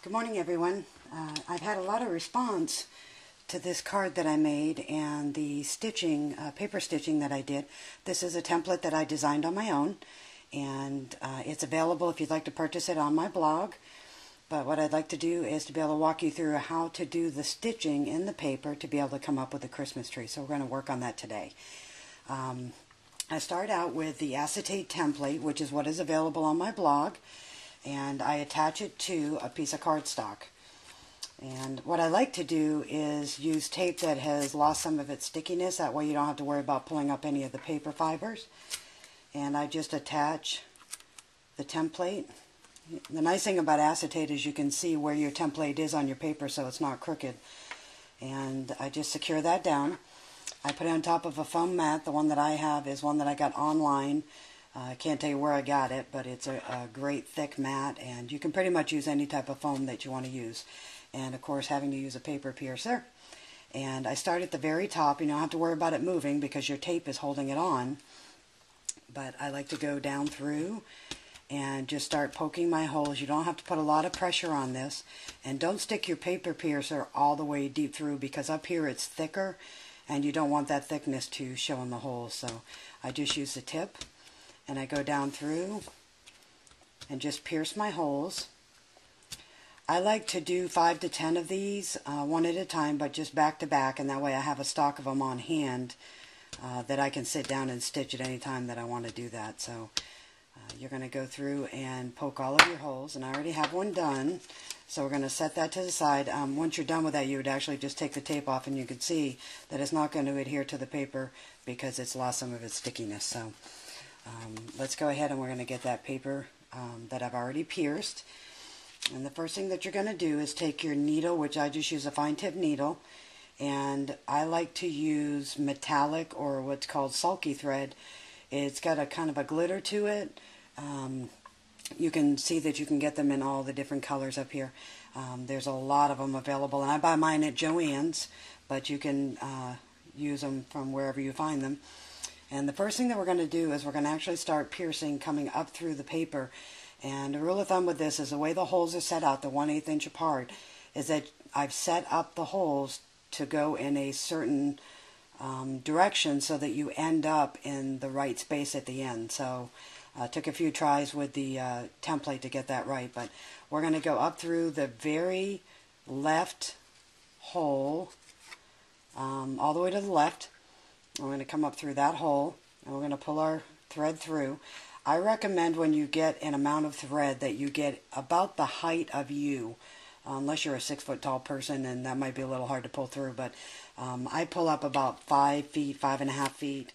Good morning, everyone. I've had a lot of response to this card that I made and the stitching, paper stitching that I did. This is a template that I designed on my own, and it's available if you'd like to purchase it on my blog. But what I'd like to do is to be able to walk you through how to do the stitching in the paper to be able to come up with a Christmas tree. So we're going to work on that today. I start out with the acetate template, which is what is available on my blog, and I attach it to a piece of cardstock. And what I like to do is use tape that has lost some of its stickiness. That way you don't have to worry about pulling up any of the paper fibers. And I just attach the template. The nice thing about acetate is you can see where your template is on your paper so it's not crooked. And I just secure that down. I put it on top of a foam mat. The one that I have is one that I got online. I can't tell you where I got it, but it's a great thick mat, and you can pretty much use any type of foam that you want to use. And of course, having to use a paper piercer. And I start at the very top. You don't have to worry about it moving because your tape is holding it on. But I like to go down through and just start poking my holes. You don't have to put a lot of pressure on this. And don't stick your paper piercer all the way deep through because up here it's thicker and you don't want that thickness to show in the holes. So I just use the tip and I go down through and just pierce my holes. I like to do 5 to 10 of these, one at a time, but just back to back, and that way I have a stock of them on hand that I can sit down and stitch at any time that I want to do that. So you're going to go through and poke all of your holes, and I already have one done, so we're going to set that to the side. Once you're done with that, you would actually just take the tape off, and you can see that it's not going to adhere to the paper because it's lost some of its stickiness. So let's go ahead and we're going to get that paper that I've already pierced. And the first thing that you're going to do is take your needle, which I just use a fine tip needle, and I like to use metallic or what's called sulky thread. It's got a kind of a glitter to it. You can see that you can get them in all the different colors up here. There's a lot of them available, and I buy mine at Joann's, but you can use them from wherever you find them. And the first thing that we're going to do is we're going to actually start piercing coming up through the paper. And the rule of thumb with this is the way the holes are set out, the 1/8 inch apart, is that I've set up the holes to go in a certain direction so that you end up in the right space at the end. So I took a few tries with the template to get that right, but we're going to go up through the very left hole, all the way to the left. We're going to come up through that hole, and we're going to pull our thread through. I recommend when you get an amount of thread that you get about the height of you, unless you're a 6 foot tall person, and that might be a little hard to pull through, but I pull up about 5 feet, 5.5 feet,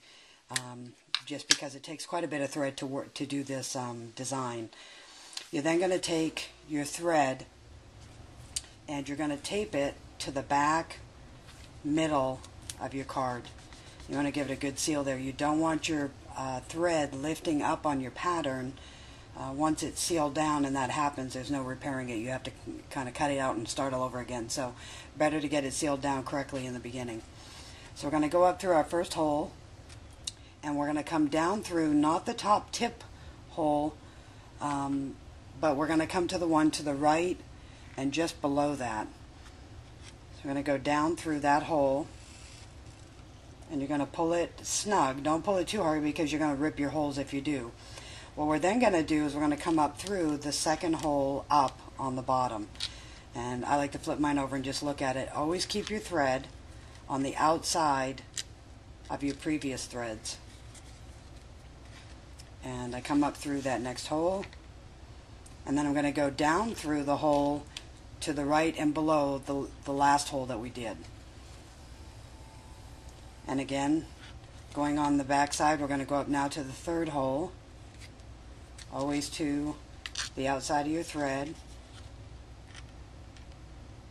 just because it takes quite a bit of thread to work to do this design. You're then going to take your thread and you're going to tape it to the back middle of your card. You want to give it a good seal there. You don't want your thread lifting up on your pattern. Once it's sealed down and that happens, there's no repairing it. You have to kind of cut it out and start all over again. So better to get it sealed down correctly in the beginning. So we're going to go up through our first hole, and we're going to come down through, not the top tip hole, but we're going to come to the one to the right and just below that. So we're going to go down through that hole, and you're going to pull it snug. Don't pull it too hard because you're going to rip your holes if you do. What we're then going to do is we're going to come up through the second hole up on the bottom. And I like to flip mine over and just look at it. Always keep your thread on the outside of your previous threads. And I come up through that next hole. And then I'm going to go down through the hole to the right and below the last hole that we did. And again, going on the back side, we're going to go up now to the third hole, always to the outside of your thread.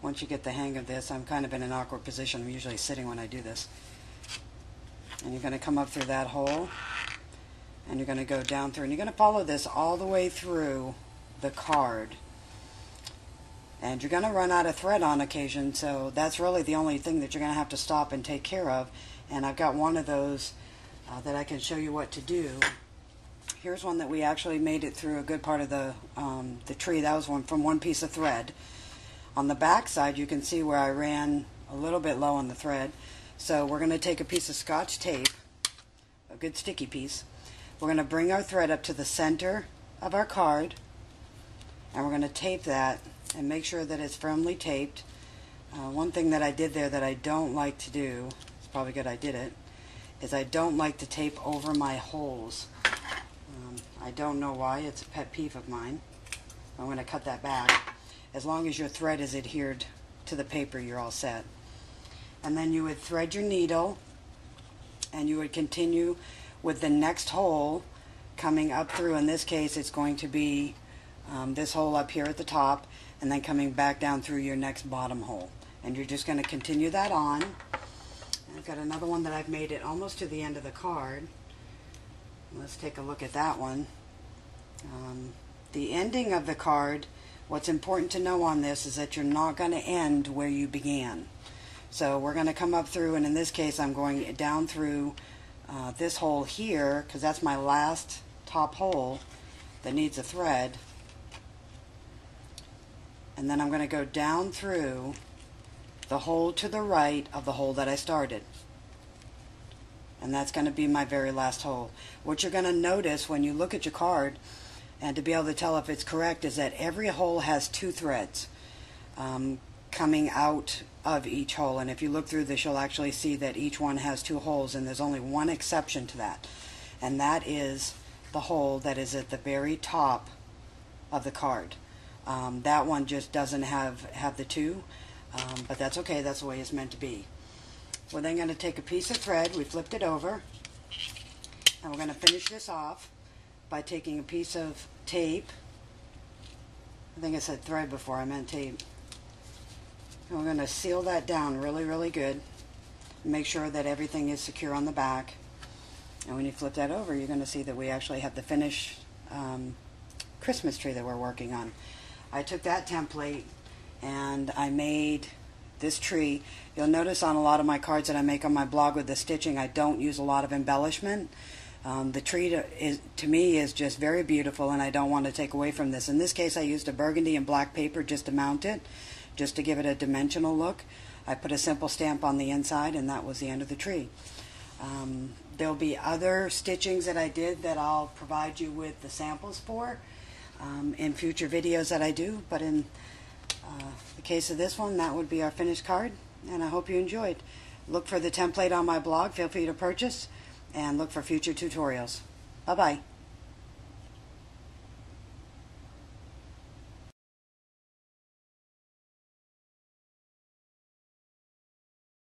Once you get the hang of this, I'm kind of in an awkward position. I'm usually sitting when I do this. And you're going to come up through that hole, and you're going to go down through, and you're going to follow this all the way through the card. And you're going to run out of thread on occasion, so that's really the only thing that you're going to have to stop and take care of. And I've got one of those that I can show you what to do. Here's one that we actually made it through a good part of the tree. That was one from one piece of thread. On the back side, you can see where I ran a little bit low on the thread. So we're going to take a piece of Scotch tape, a good sticky piece. We're going to bring our thread up to the center of our card, and we're going to tape that and make sure that it's firmly taped. One thing that I did there that I don't like to do, it's probably good I did it, is I don't like to tape over my holes. I don't know why, it's a pet peeve of mine. I'm going to cut that back. As long as your thread is adhered to the paper, you're all set. And then you would thread your needle, and you would continue with the next hole coming up through. In this case, it's going to be this hole up here at the top, and then coming back down through your next bottom hole. And you're just going to continue that on. I've got another one that I've made it almost to the end of the card. Let's take a look at that one. The ending of the card, what's important to know on this is that you're not going to end where you began. So we're going to come up through, and in this case I'm going down through this hole here, because that's my last top hole that needs a thread. And then I'm going to go down through the hole to the right of the hole that I started. And that's going to be my very last hole. What you're going to notice when you look at your card, and to be able to tell if it's correct, is that every hole has 2 threads coming out of each hole. And if you look through this, you'll actually see that each one has 2 holes, and there's only one exception to that. And that is the hole that is at the very top of the card. That one just doesn't have the 2, but that's okay, that's the way it's meant to be. We're then going to take a piece of thread, we flipped it over, and we're going to finish this off by taking a piece of tape. I think I said thread before, I meant tape. And we're going to seal that down really, really good. Make sure that everything is secure on the back. And when you flip that over, you're going to see that we actually have the finished Christmas tree that we're working on. I took that template and I made this tree. You'll notice on a lot of my cards that I make on my blog with the stitching, I don't use a lot of embellishment. The tree to me is just very beautiful, and I don't want to take away from this. In this case, I used a burgundy and black paper just to mount it, just to give it a dimensional look. I put a simple stamp on the inside, and that was the end of the tree. There'll be other stitchings that I did that I'll provide you with the samples for in future videos that I do, but in the case of this one, that would be our finished card, and I hope you enjoyed. Look for the template on my blog, feel free to purchase, and look for future tutorials. Bye-bye.